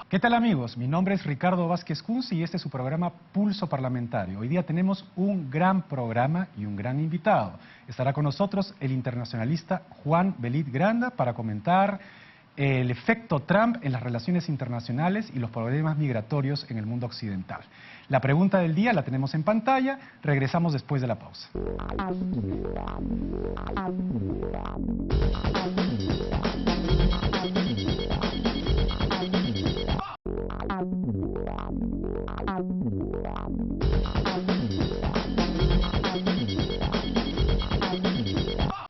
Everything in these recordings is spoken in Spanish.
¿Qué tal amigos? Mi nombre es Ricardo Vázquez Kunz y este es su programa Pulso Parlamentario. Hoy día tenemos un gran programa y un gran invitado. Estará con nosotros el internacionalista Juan Belit Granda para comentar el efecto Trump en las relaciones internacionales y los problemas migratorios en el mundo occidental. La pregunta del día la tenemos en pantalla, regresamos después de la pausa.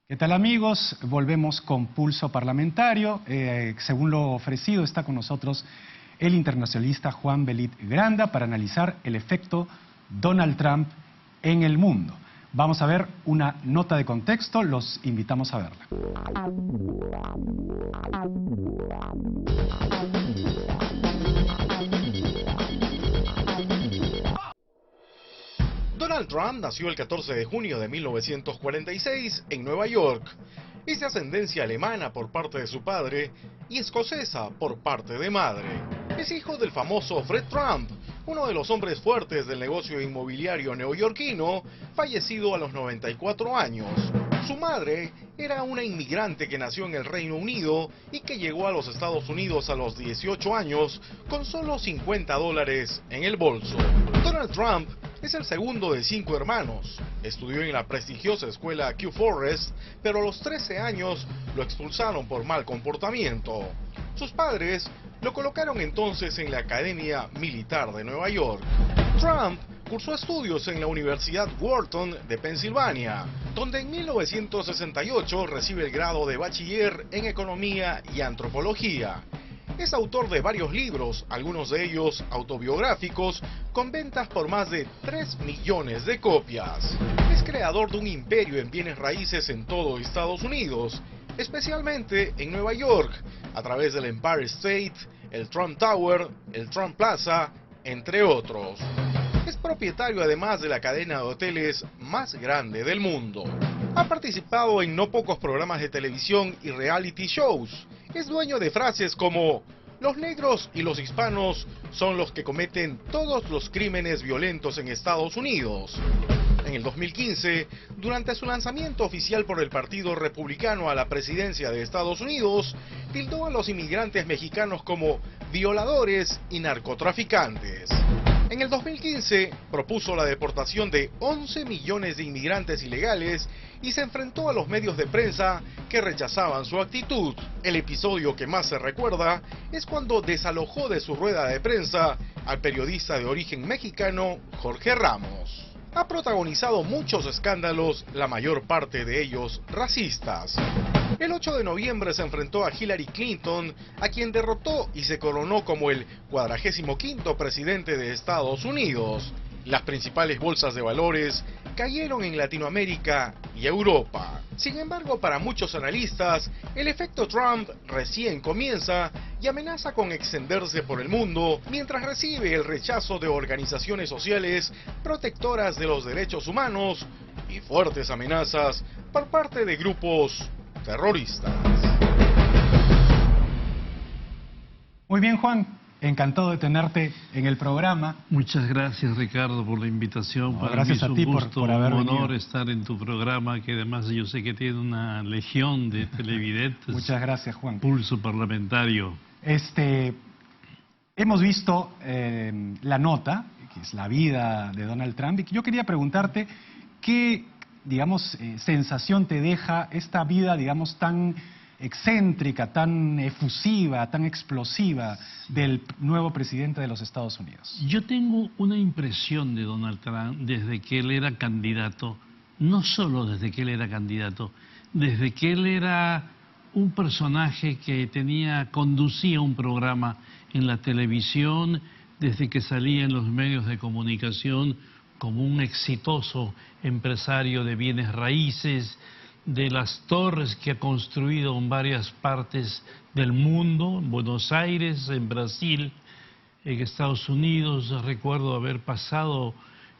¿Qué tal amigos? Volvemos con Pulso Parlamentario. Según lo ofrecido, está con nosotros el internacionalista Juan Belit Granda para analizar el efecto Donald Trump en el mundo. Vamos a ver una nota de contexto, los invitamos a verla. Donald Trump nació el 14 de junio de 1946 en Nueva York. Es de ascendencia alemana por parte de su padre y escocesa por parte de madre. Es hijo del famoso Fred Trump, uno de los hombres fuertes del negocio inmobiliario neoyorquino, fallecido a los 94 años. Su madre era una inmigrante que nació en el Reino Unido y que llegó a los Estados Unidos a los 18 años con solo $50 en el bolso. Donald Trump es el segundo de 5 hermanos. Estudió en la prestigiosa escuela Q Forest, pero a los 13 años lo expulsaron por mal comportamiento. Sus padres lo colocaron entonces en la Academia Militar de Nueva York. Trump cursó estudios en la Universidad Wharton de Pensilvania, donde en 1968 recibe el grado de bachiller en Economía y Antropología. Es autor de varios libros, algunos de ellos autobiográficos, con ventas por más de 3 millones de copias. Es creador de un imperio en bienes raíces en todo Estados Unidos, especialmente en Nueva York, a través del Empire State, el Trump Tower, el Trump Plaza, entre otros. Es propietario además de la cadena de hoteles más grande del mundo. Ha participado en no pocos programas de televisión y reality shows. Es dueño de frases como: los negros y los hispanos son los que cometen todos los crímenes violentos en Estados Unidos. En el 2015, durante su lanzamiento oficial por el Partido Republicano a la presidencia de Estados Unidos, tildó a los inmigrantes mexicanos como violadores y narcotraficantes. En el 2015 propuso la deportación de 11 millones de inmigrantes ilegales y se enfrentó a los medios de prensa que rechazaban su actitud. El episodio que más se recuerda es cuando desalojó de su rueda de prensa al periodista de origen mexicano Jorge Ramos. Ha protagonizado muchos escándalos, la mayor parte de ellos racistas. El 8 de noviembre se enfrentó a Hillary Clinton, a quien derrotó y se coronó como el 45º presidente de Estados Unidos. Las principales bolsas de valores cayeron en Latinoamérica y Europa. Sin embargo, para muchos analistas, el efecto Trump recién comienza y amenaza con extenderse por el mundo mientras recibe el rechazo de organizaciones sociales protectoras de los derechos humanos y fuertes amenazas por parte de grupos terroristas. Muy bien, Juan. Encantado de tenerte en el programa. Muchas gracias, Ricardo, por la invitación. Para gracias mí es a ti un gusto, por haber un honor venido. estar en tu programa, que además yo sé que tiene una legión de televidentes. Muchas gracias, Juan. Pulso Parlamentario. Hemos visto la nota, que es la vida de Donald Trump, y yo quería preguntarte qué, digamos, sensación te deja esta vida, digamos, tan excéntrica, tan efusiva, tan explosiva del nuevo presidente de los Estados Unidos. Yo tengo una impresión de Donald Trump desde que él era candidato, no solo desde que él era candidato, desde que él era un personaje que conducía un programa en la televisión, desde que salía en los medios de comunicación como un exitoso empresario de bienes raíces, de las torres que ha construido en varias partes del mundo, en Buenos Aires, en Brasil, en Estados Unidos. Recuerdo haber pasado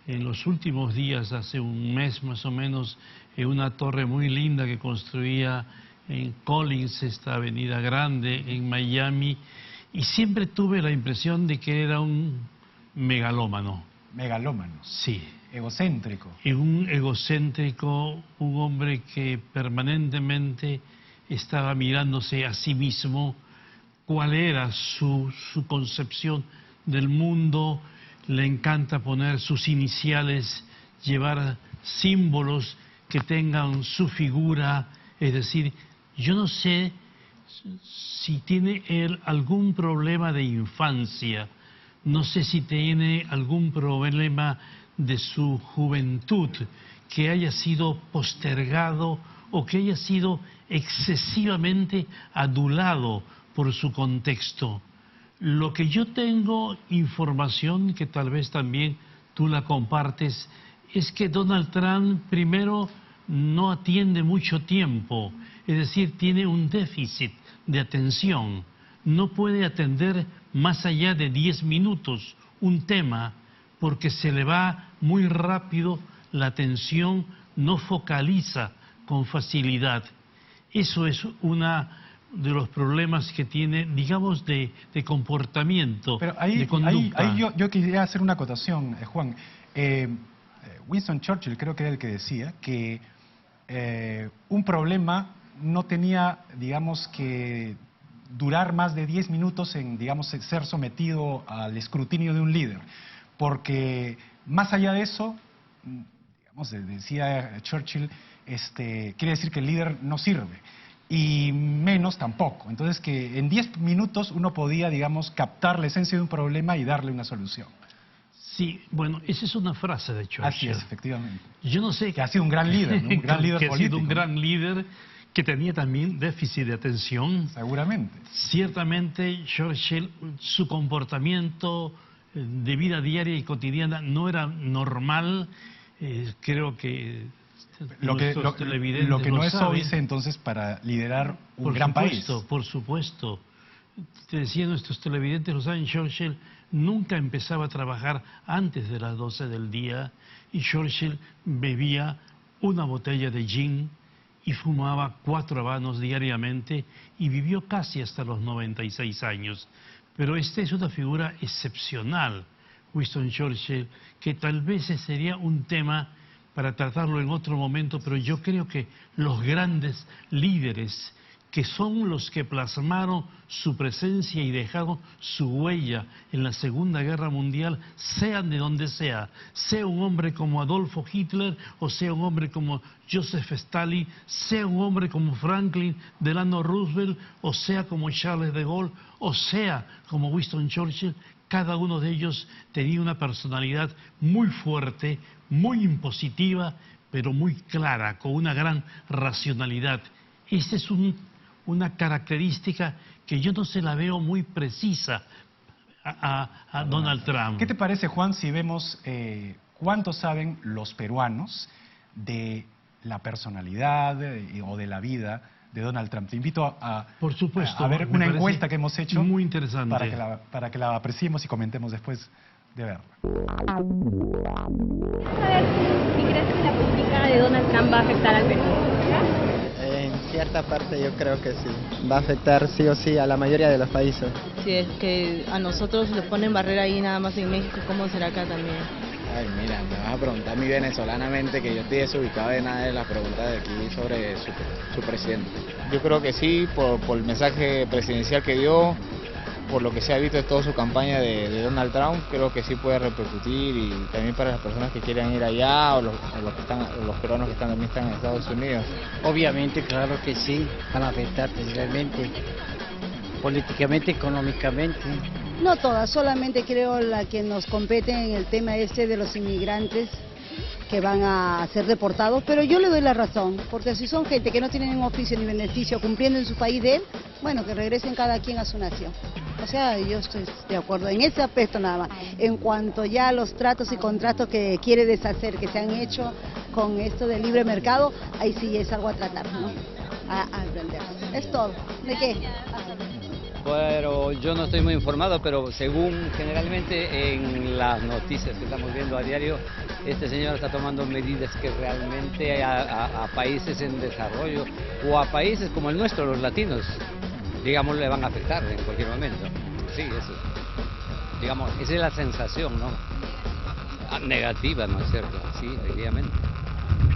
en los últimos días, hace un mes más o menos, en una torre muy linda que construía en Collins, esta avenida grande en Miami, y siempre tuve la impresión de que era un megalómano. Megalómano. Sí. Egocéntrico. Y un egocéntrico, un hombre que permanentemente estaba mirándose a sí mismo, cuál era su concepción del mundo. Le encanta poner sus iniciales, llevar símbolos que tengan su figura, es decir, yo no sé si tiene él algún problema de infancia, no sé si tiene algún problema de su juventud que haya sido postergado o que haya sido excesivamente adulado por su contexto. Lo que yo tengo información, que tal vez también tú la compartes, es que Donald Trump primero no atiende mucho tiempo, es decir, tiene un déficit de atención, no puede atender más allá de 10 minutos un tema porque se le va muy rápido la atención, no focaliza con facilidad. Eso es uno de los problemas que tiene, digamos, de comportamiento, pero ahí, de conducta. Ahí yo quería hacer una acotación, Juan. Winston Churchill creo que era el que decía que un problema no tenía, digamos, que durar más de 10 minutos en, digamos, ser sometido al escrutinio de un líder, porque más allá de eso, digamos, decía Churchill, quiere decir que el líder no sirve, y menos tampoco. Entonces que en 10 minutos uno podía, digamos, captar la esencia de un problema y darle una solución. Sí, bueno, esa es una frase de Churchill. Así es, efectivamente. Yo no sé... Que ha sido un gran líder, ¿no? Un gran líder que político. ha sido un gran líder, que tenía también déficit de atención. Seguramente. Ciertamente, Churchill, su comportamiento de vida diaria y cotidiana no era normal. Creo que lo que no es óbice entonces para liderar un gran país. Por supuesto. Te decía, nuestros televidentes lo saben, Churchill nunca empezaba a trabajar antes de las 12 del día y Churchill bebía una botella de gin y fumaba 4 habanos diariamente y vivió casi hasta los 96 años. Pero esta es una figura excepcional, Winston Churchill, que tal vez sería un tema para tratarlo en otro momento, pero yo creo que los grandes líderes, que son los que plasmaron su presencia y dejaron su huella en la Segunda Guerra Mundial, sean de donde sea un hombre como Adolfo Hitler, o sea un hombre como Joseph Stalin, sea un hombre como Franklin Delano Roosevelt, o sea como Charles de Gaulle, o sea como Winston Churchill, cada uno de ellos tenía una personalidad muy fuerte, muy impositiva, pero muy clara, con una gran racionalidad. Esta es una característica que yo no se la veo muy precisa a Donald Trump. ¿Qué te parece, Juan, si vemos cuánto saben los peruanos de la personalidad o de la vida de Donald Trump? Te invito por supuesto, a ver una encuesta que hemos hecho muy interesante para que la apreciemos y comentemos después de verla. A ver, si crees que la política de Donald Trump va a afectar al Perú. En cierta parte yo creo que sí. Va a afectar sí o sí a la mayoría de los países. Si es que a nosotros le ponen barrera ahí nada más en México, ¿cómo será acá también? Ay, mira, me vas a preguntar a mí venezolanamente, que yo estoy desubicado de nada de las preguntas de aquí sobre su presidente. Yo creo que sí, por el mensaje presidencial que dio, por lo que se ha visto de toda su campaña de Donald Trump, creo que sí puede repercutir, y también para las personas que quieran ir allá o los peruanos que también están en Estados Unidos. Obviamente, claro que sí, van a afectar realmente, políticamente, económicamente. No todas, solamente creo la que nos compete en el tema de los inmigrantes que van a ser deportados, pero yo le doy la razón, porque si son gente que no tienen un oficio ni beneficio cumpliendo en su país de él, bueno, que regresen cada quien a su nación. O sea, yo estoy de acuerdo en ese aspecto nada más. En cuanto ya a los tratos y contratos que quiere deshacer, que se han hecho con esto del libre mercado, ahí sí es algo a tratar, ¿no? A aprender. Es todo. ¿De qué? Bueno, yo no estoy muy informado, pero según generalmente en las noticias que estamos viendo a diario, este señor está tomando medidas que realmente a países en desarrollo o a países como el nuestro, los latinos, digamos, le van a afectar en cualquier momento. Sí, eso. Digamos, esa es la sensación, ¿no? Negativa, ¿no es cierto? Sí, efectivamente.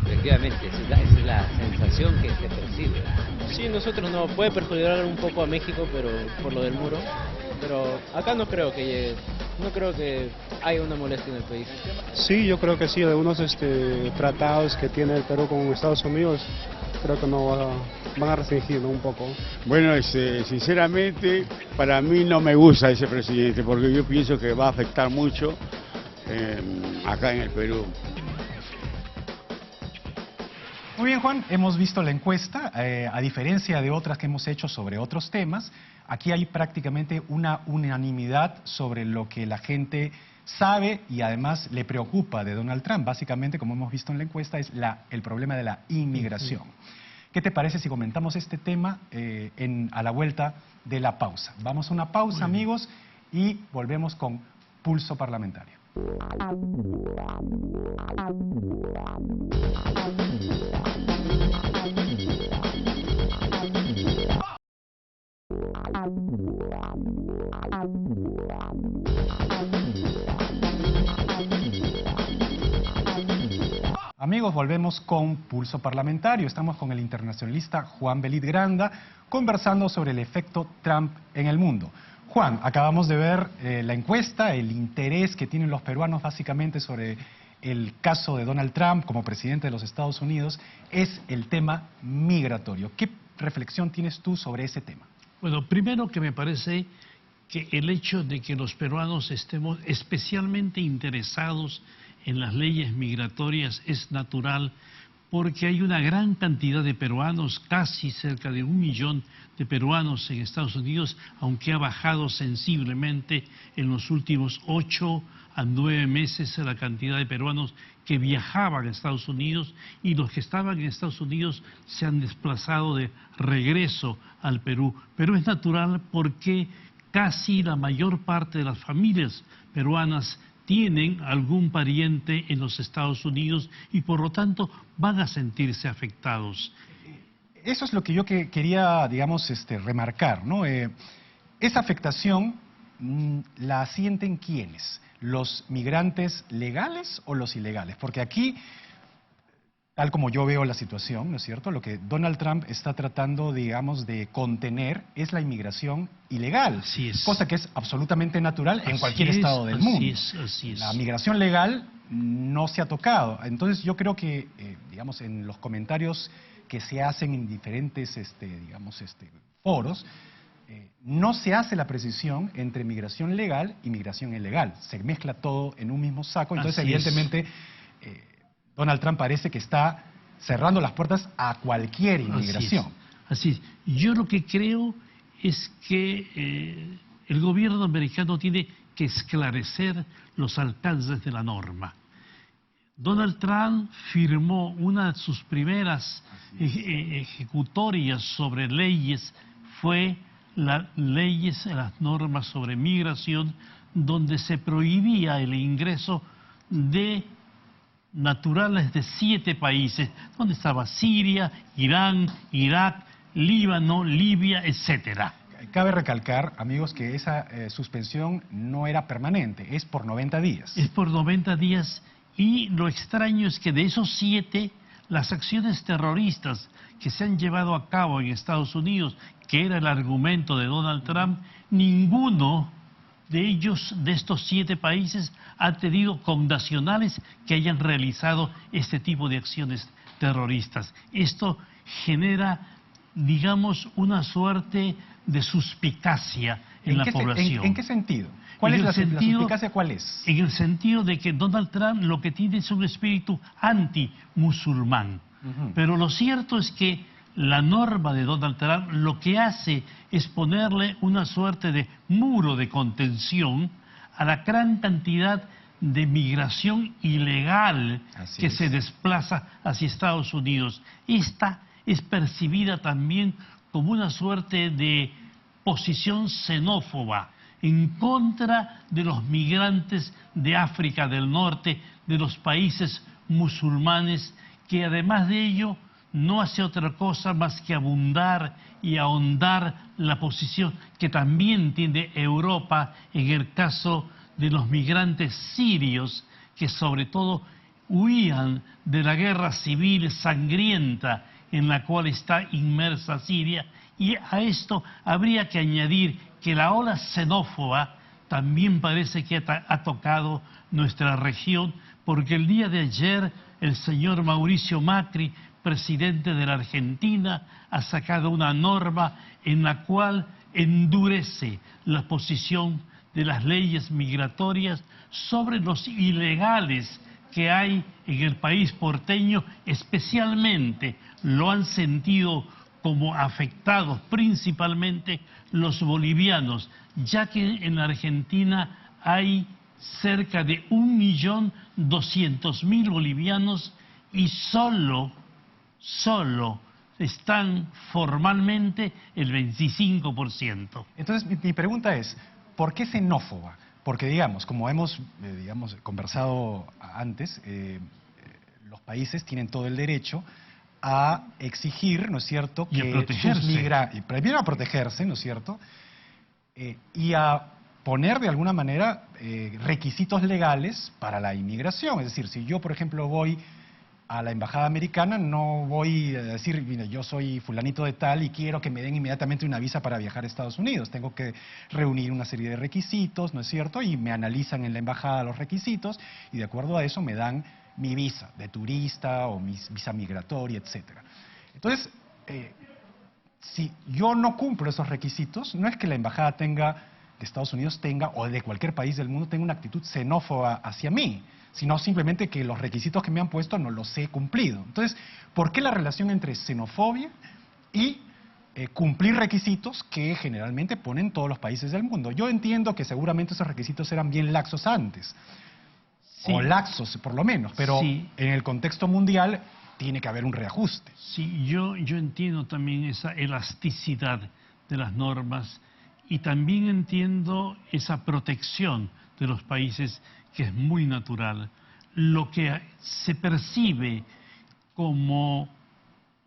Efectivamente, esa es la sensación que se percibe. Sí, nosotros no, puede perjudicar un poco a México, pero por lo del muro. Pero acá no creo que llegue, no creo que haya una molestia en el país. Sí, yo creo que sí, de unos tratados que tiene el Perú con Estados Unidos, creo que no van a restringir, ¿no? Un poco. Bueno, sinceramente, para mí no me gusta ese presidente, porque yo pienso que va a afectar mucho acá en el Perú. Muy bien, Juan, hemos visto la encuesta, a diferencia de otras que hemos hecho sobre otros temas, aquí hay prácticamente una unanimidad sobre lo que la gente sabe y además le preocupa de Donald Trump. Básicamente, como hemos visto en la encuesta, es el problema de la inmigración. ¿Qué te parece si comentamos este tema a la vuelta de la pausa? Vamos a una pausa, amigos, y volvemos con Pulso Parlamentario. Amigos, volvemos con Pulso Parlamentario. Estamos con el internacionalista Juan Belit Granda conversando sobre el efecto Trump en el mundo. Juan, acabamos de ver la encuesta, el interés que tienen los peruanos básicamente sobre el caso de Donald Trump como presidente de los Estados Unidos es el tema migratorio. ¿Qué reflexión tienes tú sobre ese tema? Bueno, primero que me parece que el hecho de que los peruanos estemos especialmente interesados en las leyes migratorias es natural porque hay una gran cantidad de peruanos, casi cerca de 1 millón de peruanos en Estados Unidos, aunque ha bajado sensiblemente en los últimos 8 a 9 meses la cantidad de peruanos que viajaban a Estados Unidos, y los que estaban en Estados Unidos se han desplazado de regreso al Perú. Pero es natural porque casi la mayor parte de las familias peruanas tienen algún pariente en los Estados Unidos y por lo tanto van a sentirse afectados. Eso es lo que yo quería, digamos, remarcar, ¿no? Esa afectación la sienten ¿quiénes? ¿Los migrantes legales o los ilegales? Porque aquí, tal como yo veo la situación, ¿no es cierto? Lo que Donald Trump está tratando, digamos, de contener es la inmigración ilegal. Así es. Cosa que es absolutamente natural en cualquier estado del mundo. Así es. La migración legal no se ha tocado. Entonces yo creo que, digamos, en los comentarios que se hacen en diferentes, foros, no se hace la precisión entre migración legal y migración ilegal. Se mezcla todo en un mismo saco. Entonces, evidentemente, Donald Trump parece que está cerrando las puertas a cualquier inmigración. Así es. Yo lo que creo es que el gobierno americano tiene que esclarecer los alcances de la norma. Donald Trump firmó una de sus primeras ejecutorias sobre leyes, fue las normas sobre migración, donde se prohibía el ingreso de naturales de 7 países, donde estaba Siria, Irán, Irak, Líbano, Libia, etcétera. Cabe recalcar, amigos, que esa suspensión no era permanente, es por 90 días. Es por 90 días y lo extraño es que de esos 7, las acciones terroristas que se han llevado a cabo en Estados Unidos, que era el argumento de Donald Trump, ninguno de ellos, de estos 7 países, ha tenido connacionales que hayan realizado este tipo de acciones terroristas. Esto genera, digamos, una suerte de suspicacia en la población. ¿En qué sentido? ¿Cuál es la suspicacia? ¿Cuál es? En el sentido de que Donald Trump lo que tiene es un espíritu anti-musulmán. Pero lo cierto es que la norma de Donald Trump lo que hace es ponerle una suerte de muro de contención a la gran cantidad de migración ilegal que se desplaza hacia Estados Unidos. Esta es percibida también como una suerte de posición xenófoba en contra de los migrantes de África del Norte, de los países musulmanes, que además de ello no hace otra cosa más que abundar y ahondar la posición que también tiene Europa en el caso de los migrantes sirios, que sobre todo huían de la guerra civil sangrienta en la cual está inmersa Siria. Y a esto habría que añadir que la ola xenófoba también parece que ha tocado nuestra región, porque el día de ayer el señor Mauricio Macri, presidente de la Argentina, ha sacado una norma en la cual endurece la posición de las leyes migratorias sobre los ilegales que hay en el país porteño. Especialmente lo han sentido como afectados principalmente los bolivianos, ya que en la Argentina hay cerca de 1.200.000 bolivianos y solo están formalmente el 25%. Entonces, mi pregunta es, ¿por qué xenófoba? Porque, digamos, como hemos conversado antes, los países tienen todo el derecho a exigir, ¿no es cierto?, y que a protegerse. Primero a protegerse, ¿no es cierto?, y a poner de alguna manera requisitos legales para la inmigración. Es decir, si yo, por ejemplo, voy a la embajada americana, no voy a decir, mira, yo soy fulanito de tal y quiero que me den inmediatamente una visa para viajar a Estados Unidos. Tengo que reunir una serie de requisitos, ¿no es cierto?, y me analizan en la embajada los requisitos y de acuerdo a eso me dan mi visa de turista o mi visa migratoria, etcétera. Entonces, si yo no cumplo esos requisitos, no es que la embajada de Estados Unidos tenga, o de cualquier país del mundo tenga una actitud xenófoba hacia mí, sino simplemente que los requisitos que me han puesto no los he cumplido. Entonces, ¿por qué la relación entre xenofobia y cumplir requisitos que generalmente ponen todos los países del mundo? Yo entiendo que seguramente esos requisitos eran bien laxos antes, sí, o laxos por lo menos, pero sí, en el contexto mundial tiene que haber un reajuste. Sí, yo entiendo también esa elasticidad de las normas y también entiendo esa protección de los países que es muy natural. Lo que se percibe como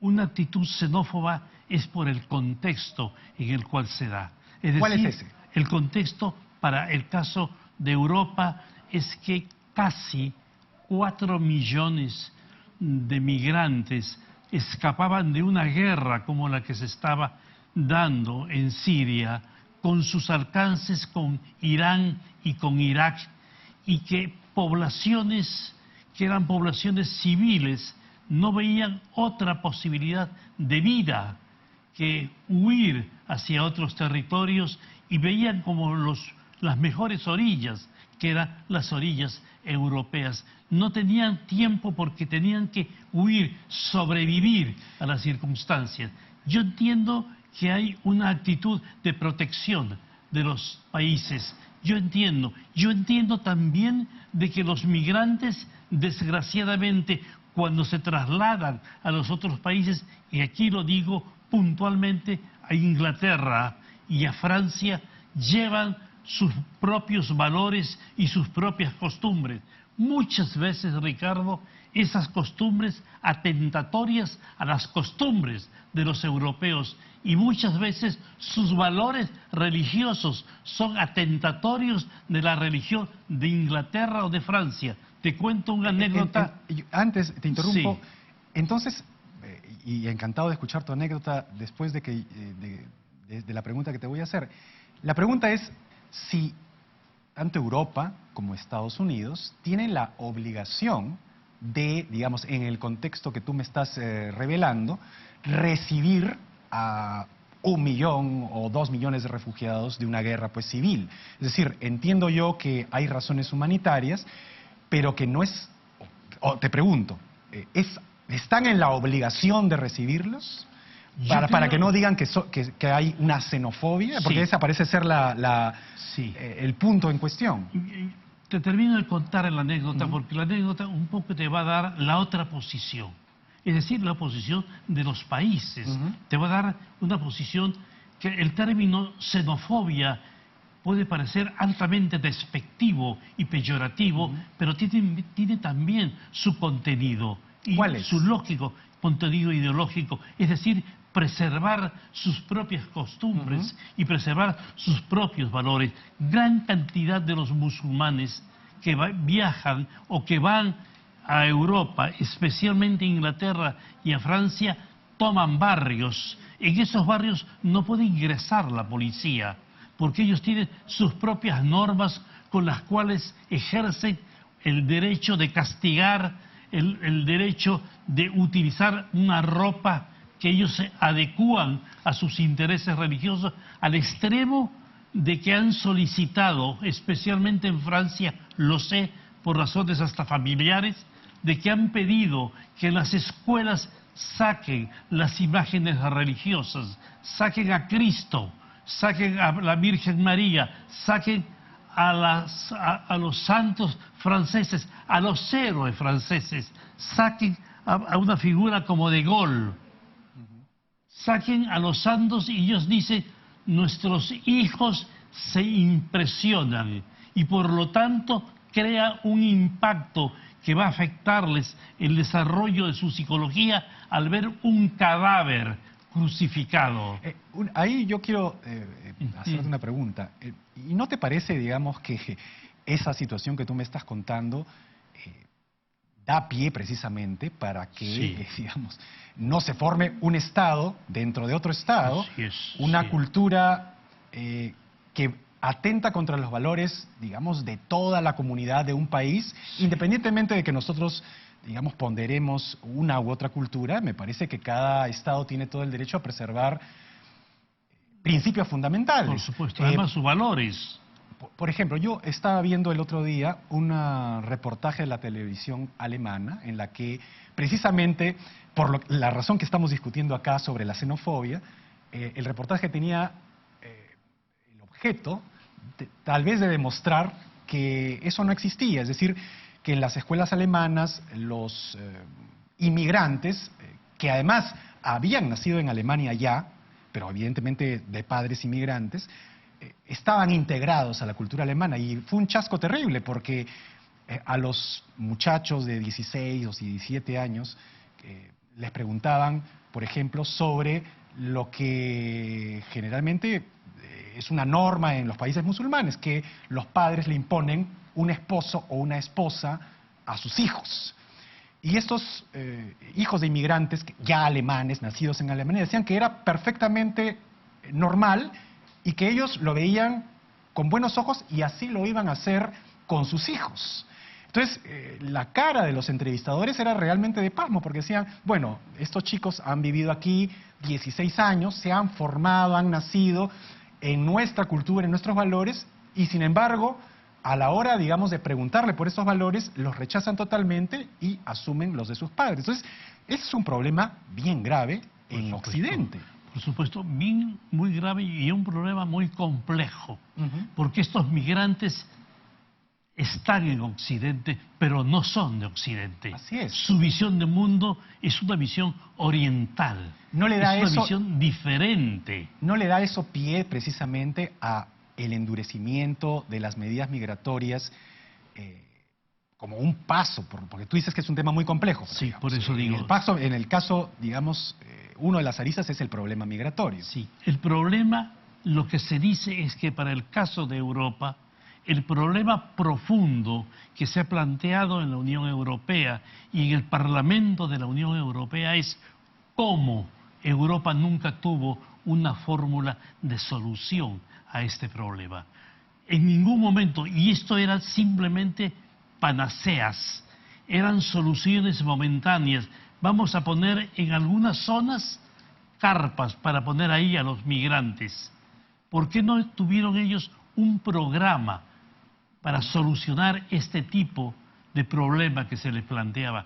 una actitud xenófoba es por el contexto en el cual se da. Es decir, ¿cuál es ese? El contexto para el caso de Europa es que casi 4 millones de migrantes escapaban de una guerra como la que se estaba dando en Siria, con sus alcances con Irán y con Irak, y que poblaciones que eran poblaciones civiles no veían otra posibilidad de vida que huir hacia otros territorios y veían como las mejores orillas, que eran las orillas europeas. No tenían tiempo porque tenían que huir, sobrevivir a las circunstancias. Yo entiendo que hay una actitud de protección de los países. Yo entiendo también de que los migrantes, desgraciadamente, cuando se trasladan a los otros países, y aquí lo digo puntualmente, a Inglaterra y a Francia, llevan sus propios valores y sus propias costumbres. Muchas veces, Ricardo, esas costumbres atentatorias a las costumbres de los europeos, y muchas veces sus valores religiosos son atentatorios de la religión de Inglaterra o de Francia. Te cuento una anécdota. Antes, te interrumpo. Sí. Entonces, y encantado de escuchar tu anécdota después de la pregunta que te voy a hacer. La pregunta es si tanto Europa como Estados Unidos tienen la obligación de, digamos, en el contexto que tú me estás revelando, recibir a 1 millón o 2 millones de refugiados de una guerra pues civil. Es decir, entiendo yo que hay razones humanitarias, pero que no es, te pregunto, ¿están en la obligación de recibirlos? Para que no digan que hay una xenofobia, porque esa parece ser el punto en cuestión. Te termino de contar la anécdota, porque la anécdota un poco te va a dar la otra posición. Es decir, la posición de los países. Te va a dar una posición que el término xenofobia puede parecer altamente despectivo y peyorativo, pero tiene también su contenido. Y ¿cuál es? Su lógico contenido ideológico, es decir, preservar sus propias costumbres y preservar sus propios valores. Gran cantidad de los musulmanes que viajan o que van a Europa, especialmente a Inglaterra y a Francia, toman barrios. En esos barrios no puede ingresar la policía, porque ellos tienen sus propias normas con las cuales ejercen el derecho de castigar, el derecho de utilizar una ropa que ellos se adecúan a sus intereses religiosos, al extremo de que han solicitado, especialmente en Francia, lo sé por razones hasta familiares, de que han pedido que en las escuelas saquen las imágenes religiosas, saquen a Cristo, saquen a la Virgen María, saquen a los santos franceses, a los héroes franceses, saquen a una figura como de Gaulle, saquen a los santos, y ellos dicen, nuestros hijos se impresionan y por lo tanto crea un impacto que va a afectarles el desarrollo de su psicología al ver un cadáver crucificado. Ahí yo quiero hacerte una pregunta. ¿Y no te parece, digamos, que esa situación que tú me estás contando da pie precisamente para que, digamos, no se forme un Estado dentro de otro Estado, una cultura que atenta contra los valores, digamos, de toda la comunidad de un país, independientemente de que nosotros, digamos, ponderemos una u otra cultura? Me parece que cada Estado tiene todo el derecho a preservar principios fundamentales. Por supuesto, además sus valores. Por ejemplo, yo estaba viendo el otro día un reportaje de la televisión alemana en la que, precisamente, por la razón que estamos discutiendo acá sobre la xenofobia, el reportaje tenía el objeto, tal vez, de demostrar que eso no existía. Es decir, que en las escuelas alemanas los inmigrantes, que además habían nacido en Alemania ya, pero evidentemente de padres inmigrantes, estaban integrados a la cultura alemana, y fue un chasco terrible porque a los muchachos de 16 o 17 años les preguntaban, por ejemplo, sobre lo que generalmente es una norma en los países musulmanes, que los padres le imponen un esposo o una esposa a sus hijos. Y estos hijos de inmigrantes, ya alemanes, nacidos en Alemania, decían que era perfectamente normal y que ellos lo veían con buenos ojos y así lo iban a hacer con sus hijos. Entonces, la cara de los entrevistadores era realmente de pasmo, porque decían, bueno, estos chicos han vivido aquí 16 años, se han formado, han nacido en nuestra cultura, en nuestros valores, y sin embargo, a la hora, digamos, de preguntarle por esos valores, los rechazan totalmente y asumen los de sus padres. Entonces, ese es un problema bien grave en Occidente. Por supuesto, muy grave, y un problema muy complejo, porque estos migrantes están en Occidente, pero no son de Occidente. Así es. Su visión de mundo es una visión oriental. No le da es una visión diferente. ¿No le da eso pie precisamente a el endurecimiento de las medidas migratorias como un paso? Porque tú dices que es un tema muy complejo. Sí, digamos, por eso digo. En el caso, digamos, uno de las aristas es el problema migratorio. Sí, el problema, lo que se dice es que para el caso de Europa, el problema profundo que se ha planteado en la Unión Europea y en el Parlamento de la Unión Europea es cómo Europa nunca tuvo una fórmula de solución a este problema. En ningún momento, y esto eran simplemente panaceas, eran soluciones momentáneas. Vamos a poner en algunas zonas carpas para poner ahí a los migrantes. ¿Por qué no tuvieron ellos un programa para solucionar este tipo de problema que se les planteaba?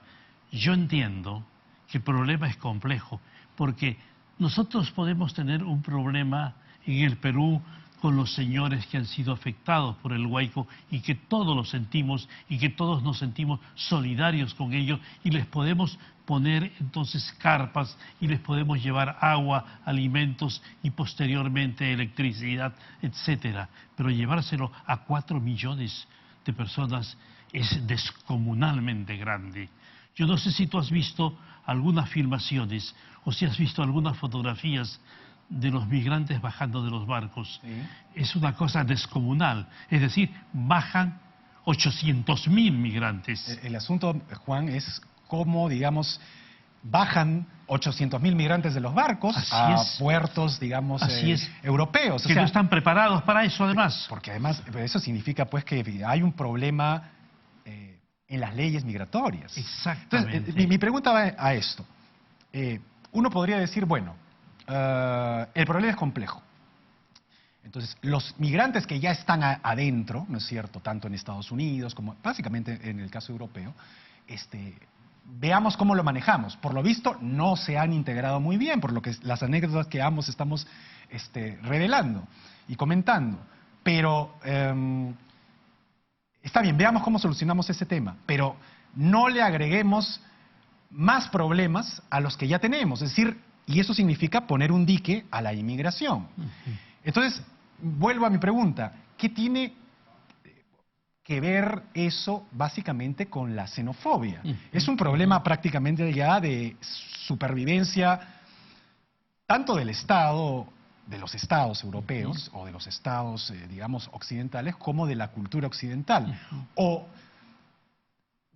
Yo entiendo que el problema es complejo, porque nosotros podemos tener un problema en el Perú con los señores que han sido afectados por el huaico y que todos lo sentimos y que todos nos sentimos solidarios con ellos y les podemos poner entonces carpas y les podemos llevar agua, alimentos y posteriormente electricidad, etcétera. Pero llevárselo a 4 millones de personas es descomunalmente grande. Yo no sé si tú has visto algunas filmaciones o si has visto algunas fotografías de los migrantes bajando de los barcos. Sí. Es una cosa descomunal. Es decir, bajan 800.000 migrantes. El asunto, Juan, es cómo, digamos, bajan 800.000 migrantes de los barcos a puertos, digamos, europeos. Que no están preparados para eso, además. Porque además eso significa pues que hay un problema en las leyes migratorias. Exactamente. Entonces, mi pregunta va a esto. Uno podría decir, bueno, el problema es complejo. Entonces, los migrantes que ya están adentro, ¿no es cierto?, tanto en Estados Unidos como básicamente en el caso europeo, veamos cómo lo manejamos. Por lo visto, no se han integrado muy bien, por lo que las anécdotas que ambos estamos revelando y comentando. Pero está bien, veamos cómo solucionamos ese tema, pero no le agreguemos más problemas a los que ya tenemos. Es decir, y eso significa poner un dique a la inmigración. Entonces, vuelvo a mi pregunta. ¿Qué tiene que ver eso básicamente con la xenofobia? Es un problema prácticamente ya de supervivencia tanto del Estado, de los estados europeos o de los estados, digamos, occidentales, como de la cultura occidental. O,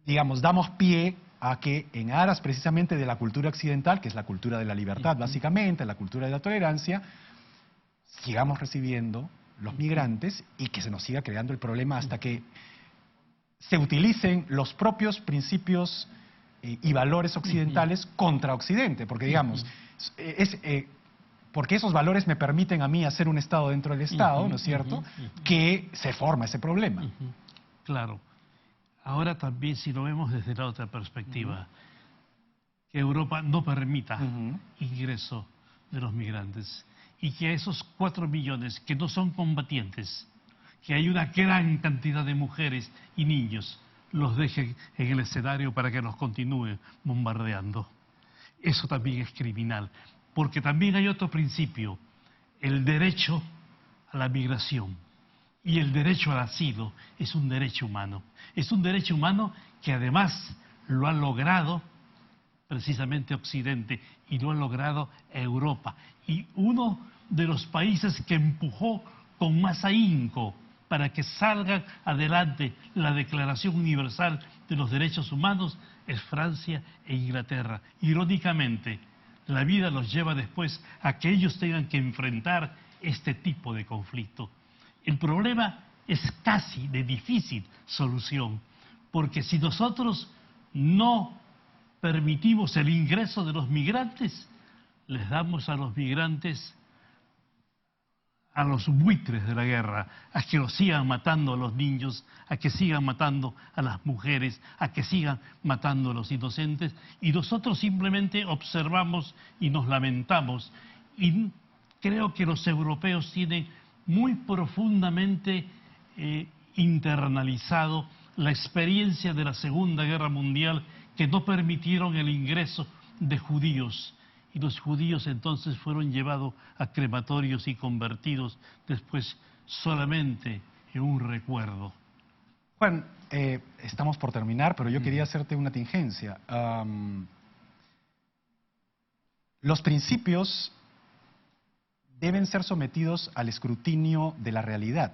digamos, damos pie a que en aras precisamente de la cultura occidental, que es la cultura de la libertad básicamente, la cultura de la tolerancia, sigamos recibiendo los migrantes y que se nos siga creando el problema hasta que se utilicen los propios principios y valores occidentales contra Occidente, porque digamos, porque esos valores me permiten a mí hacer un Estado dentro del Estado, ¿no es cierto?, que se forma ese problema. Claro. Ahora también, si lo vemos desde la otra perspectiva, que Europa no permita ingreso de los migrantes y que a esos 4 millones que no son combatientes, que hay una gran cantidad de mujeres y niños, los dejen en el escenario para que los continúen bombardeando. Eso también es criminal, porque también hay otro principio, el derecho a la migración. Y el derecho al asilo es un derecho humano. Es un derecho humano que además lo ha logrado precisamente Occidente y lo ha logrado Europa. Y uno de los países que empujó con más ahínco para que salga adelante la Declaración Universal de los Derechos Humanos es Francia e Inglaterra. Irónicamente, la vida los lleva después a que ellos tengan que enfrentar este tipo de conflicto. El problema es casi de difícil solución, porque si nosotros no permitimos el ingreso de los migrantes, les damos a los migrantes, a los buitres de la guerra, a que los sigan matando a los niños, a que sigan matando a las mujeres, a que sigan matando a los inocentes, y nosotros simplemente observamos y nos lamentamos. Y creo que los europeos tienen muy profundamente internalizado la experiencia de la Segunda Guerra Mundial, que no permitieron el ingreso de judíos. Y los judíos entonces fueron llevados a crematorios y convertidos después solamente en un recuerdo. Juan, estamos por terminar, pero yo quería hacerte una tingencia. Los principios deben ser sometidos al escrutinio de la realidad,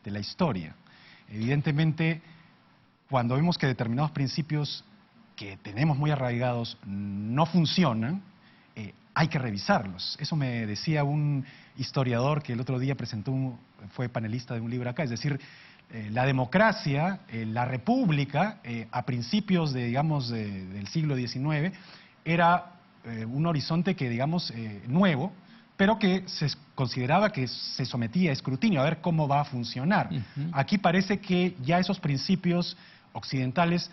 de la historia. Evidentemente, cuando vemos que determinados principios que tenemos muy arraigados no funcionan, hay que revisarlos. Eso me decía un historiador que el otro día fue panelista de un libro acá, es decir, la democracia, la república, a principios del siglo XIX, era un horizonte que, digamos, nuevo, pero que se consideraba que se sometía a escrutinio, a ver cómo va a funcionar. Aquí parece que ya esos principios occidentales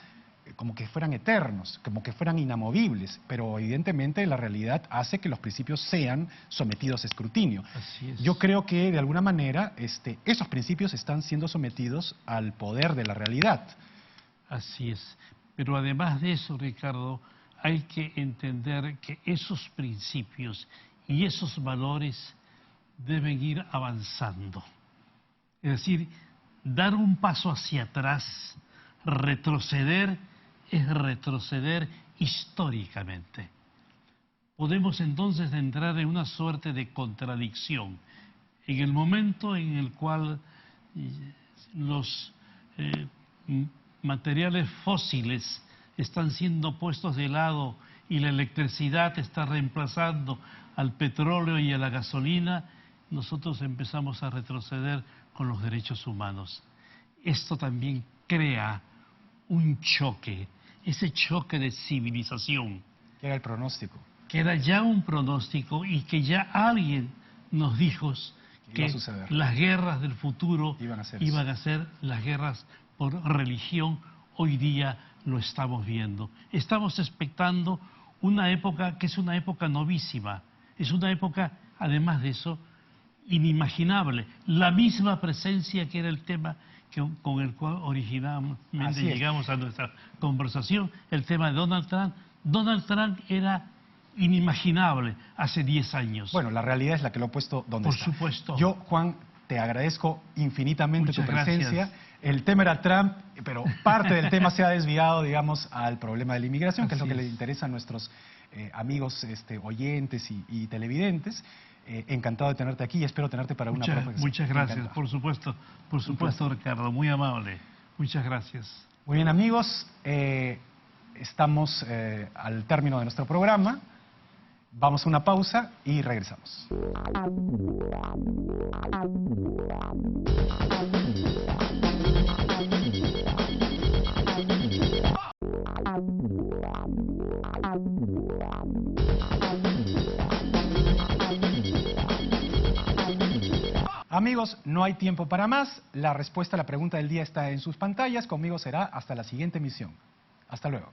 como que fueran eternos, como que fueran inamovibles, pero evidentemente la realidad hace que los principios sean sometidos a escrutinio. Así es. Yo creo que de alguna manera esos principios están siendo sometidos al poder de la realidad. Así es. Pero además de eso, Ricardo, hay que entender que esos principios y esos valores deben ir avanzando. Es decir, dar un paso hacia atrás, retroceder, es retroceder históricamente. Podemos entonces entrar en una suerte de contradicción. En el momento en el cual los materiales fósiles están siendo puestos de lado y la electricidad está reemplazando al petróleo y a la gasolina, nosotros empezamos a retroceder con los derechos humanos. Esto también crea un choque, ese choque de civilización. Que era el pronóstico. Que era ya un pronóstico y que ya alguien nos dijo que las guerras del futuro iban a ser las guerras por religión. Hoy día lo estamos viendo. Estamos expectando una época que es una época novísima. Es una época, además de eso, inimaginable. La misma presencia que era el tema con el cual originalmente llegamos a nuestra conversación, el tema de Donald Trump. Donald Trump era inimaginable hace 10 años. Bueno, la realidad es la que lo ha puesto donde está. Por supuesto. Yo, Juan, te agradezco infinitamente tu presencia. Gracias. El tema era Trump, pero parte del tema se ha desviado, digamos, al problema de la inmigración, que es lo que le interesa a nuestros amigos oyentes y televidentes. Encantado de tenerte aquí y espero tenerte para una próxima. Muchas gracias, por supuesto, Ricardo, muy amable. Muchas gracias. Muy bien, amigos, estamos al término de nuestro programa. Vamos a una pausa y regresamos. Amigos, no hay tiempo para más. La respuesta a la pregunta del día está en sus pantallas. Conmigo será hasta la siguiente emisión. Hasta luego.